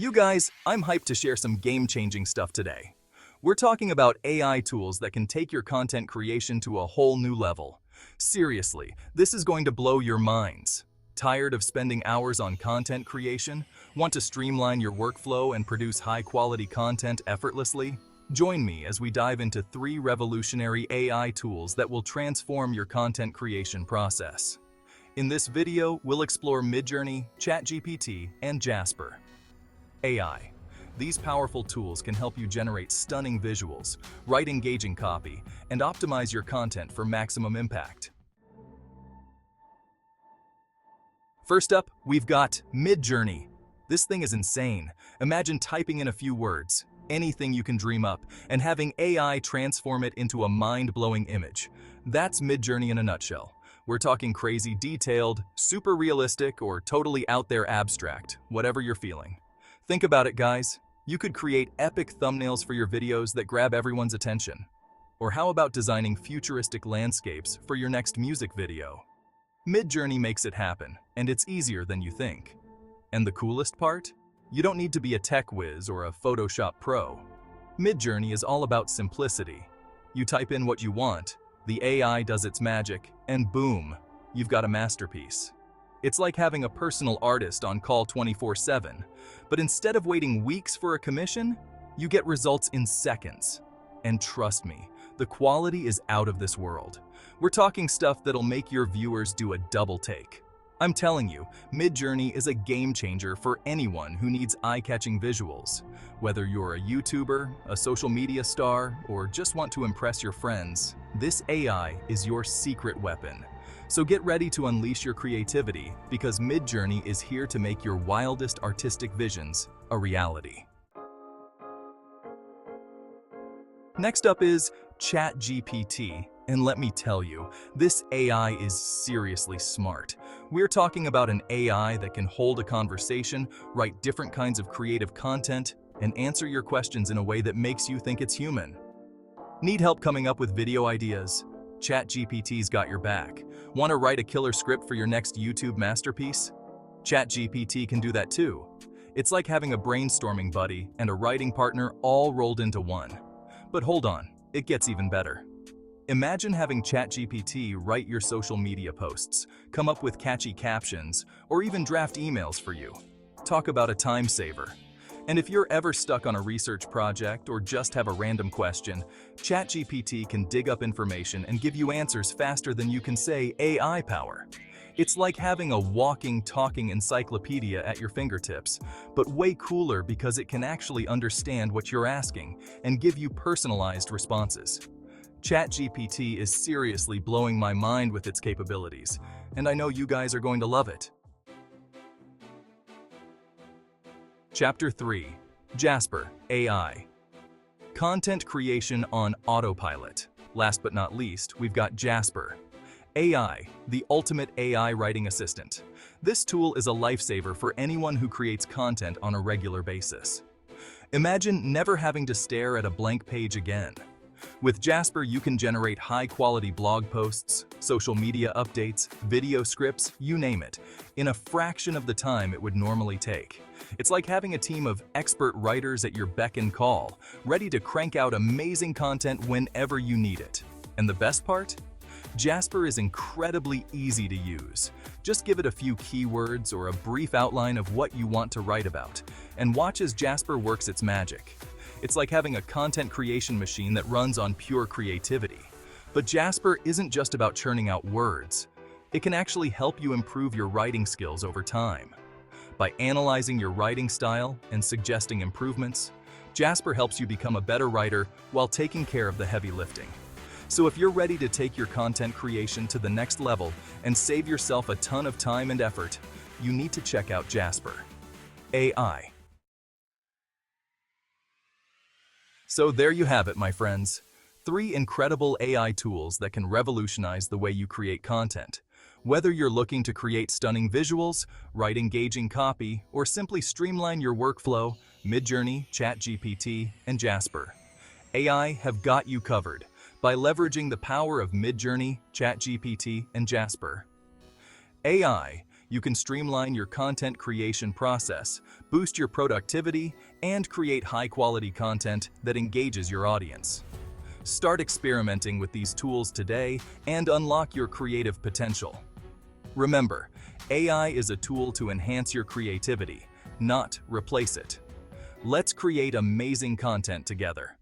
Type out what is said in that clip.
You guys, I'm hyped to share some game-changing stuff today. We're talking about AI tools that can take your content creation to a whole new level. Seriously, this is going to blow your minds. Tired of spending hours on content creation? Want to streamline your workflow and produce high-quality content effortlessly? Join me as we dive into 3 revolutionary AI tools that will transform your content creation process. In this video, we'll explore Midjourney, ChatGPT, and Jasper.AI. These powerful tools can help you generate stunning visuals, write engaging copy, and optimize your content for maximum impact. First up, we've got Midjourney. This thing is insane. Imagine typing in a few words, anything you can dream up, and having AI transform it into a mind-blowing image. That's Midjourney in a nutshell. We're talking crazy detailed, super realistic, or totally out there abstract, whatever you're feeling. Think about it, guys. You could create epic thumbnails for your videos that grab everyone's attention. Or how about designing futuristic landscapes for your next music video? Midjourney makes it happen, and it's easier than you think. And the coolest part? You don't need to be a tech whiz or a Photoshop pro. Midjourney is all about simplicity. You type in what you want, the AI does its magic, and boom, you've got a masterpiece. It's like having a personal artist on call 24/7, but instead of waiting weeks for a commission, you get results in seconds. And trust me, the quality is out of this world. We're talking stuff that'll make your viewers do a double take. I'm telling you, Midjourney is a game changer for anyone who needs eye-catching visuals. Whether you're a YouTuber, a social media star, or just want to impress your friends, this AI is your secret weapon. So get ready to unleash your creativity because Midjourney is here to make your wildest artistic visions a reality. Next up is ChatGPT, and let me tell you, this AI is seriously smart. We're talking about an AI that can hold a conversation, write different kinds of creative content, and answer your questions in a way that makes you think it's human. Need help coming up with video ideas? ChatGPT's got your back. Want to write a killer script for your next YouTube masterpiece? ChatGPT can do that too. It's like having a brainstorming buddy and a writing partner all rolled into one. But hold on, it gets even better. Imagine having ChatGPT write your social media posts, come up with catchy captions, or even draft emails for you. Talk about a time saver. And if you're ever stuck on a research project or just have a random question, ChatGPT can dig up information and give you answers faster than you can say AI power. It's like having a walking, talking encyclopedia at your fingertips, but way cooler because it can actually understand what you're asking and give you personalized responses. ChatGPT is seriously blowing my mind with its capabilities, and I know you guys are going to love it. Chapter 3. Jasper.AI. Content creation on autopilot. Last but not least, we've got Jasper.AI, the ultimate AI writing assistant. This tool is a lifesaver for anyone who creates content on a regular basis. Imagine never having to stare at a blank page again. With Jasper, you can generate high-quality blog posts, social media updates, video scripts, you name it, in a fraction of the time it would normally take. It's like having a team of expert writers at your beck and call, ready to crank out amazing content whenever you need it. And the best part? Jasper is incredibly easy to use. Just give it a few keywords or a brief outline of what you want to write about, and watch as Jasper works its magic. It's like having a content creation machine that runs on pure creativity. But Jasper isn't just about churning out words. It can actually help you improve your writing skills over time. By analyzing your writing style and suggesting improvements, Jasper helps you become a better writer while taking care of the heavy lifting. So if you're ready to take your content creation to the next level and save yourself a ton of time and effort, you need to check out Jasper.AI. So there you have it, my friends. 3 incredible AI tools that can revolutionize the way you create content. Whether you're looking to create stunning visuals, write engaging copy, or simply streamline your workflow, Midjourney, ChatGPT, and Jasper.AI have got you covered. By leveraging the power of Midjourney, ChatGPT, and Jasper.AI, You can streamline your content creation process, boost your productivity, and create high-quality content that engages your audience. Start experimenting with these tools today and unlock your creative potential. Remember, AI is a tool to enhance your creativity, not replace it. Let's create amazing content together.